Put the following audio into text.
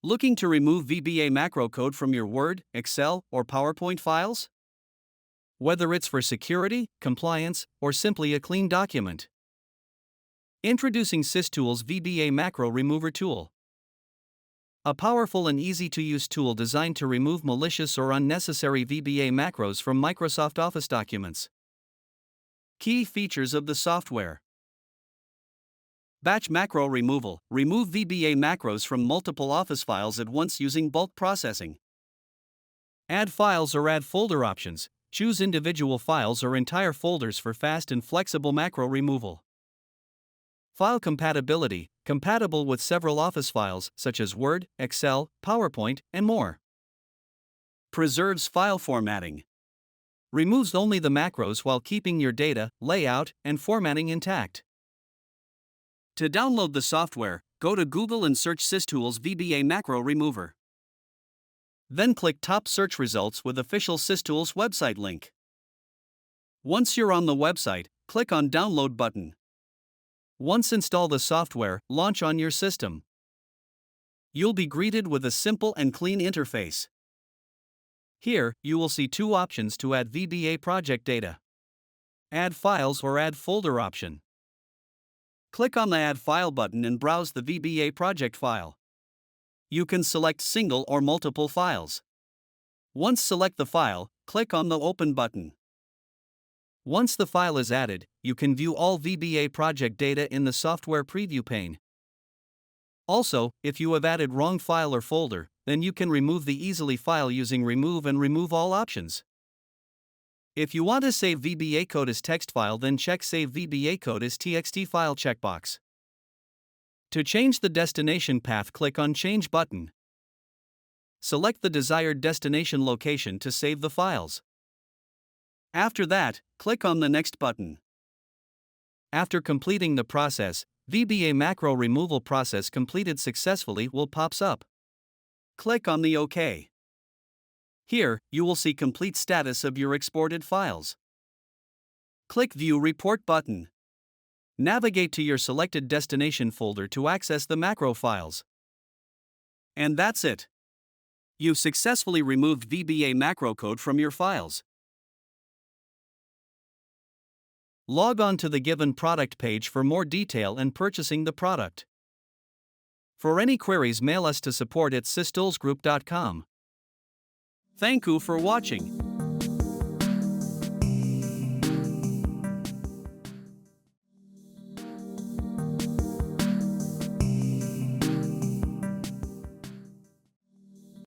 Looking to remove VBA macro code from your Word, Excel, or PowerPoint files? Whether it's for security, compliance, or simply a clean document. Introducing SysTools VBA Macro Remover Tool. A powerful and easy-to-use tool designed to remove malicious or unnecessary VBA macros from Microsoft Office documents. Key features of the software. Batch macro removal. Remove VBA macros from multiple Office files at once using bulk processing. Add files or add folder options. Choose individual files or entire folders for fast and flexible macro removal. File compatibility. Compatible with several Office files such as Word, Excel, PowerPoint, and more. Preserves file formatting. Removes only the macros while keeping your data, layout, and formatting intact. To download the software, go to Google and search SysTools VBA Macro Remover. Then click top search results with official SysTools website link. Once you're on the website, click on Download button. Once install the software, launch on your system. You'll be greeted with a simple and clean interface. Here, you will see two options to add VBA project data. Add files or add folder option. Click on the Add File button and browse the VBA project file. You can select single or multiple files. Once select the file, click on the Open button. Once the file is added, you can view all VBA project data in the software preview pane. Also, if you have added wrong file or folder, then you can remove the easily file using Remove and Remove All options. If you want to save VBA code as text file, then check Save VBA code as TXT file checkbox. To change the destination path, click on Change button. Select the desired destination location to save the files. After that, click on the Next button. After completing the process, VBA macro removal process completed successfully will pops up. Click on the OK. Here, you will see complete status of your exported files. Click View Report button. Navigate to your selected destination folder to access the macro files. And that's it. You've successfully removed VBA macro code from your files. Log on to the given product page for more detail and purchasing the product. For any queries, mail us to support@systoolsgroup.com. Thank you for watching.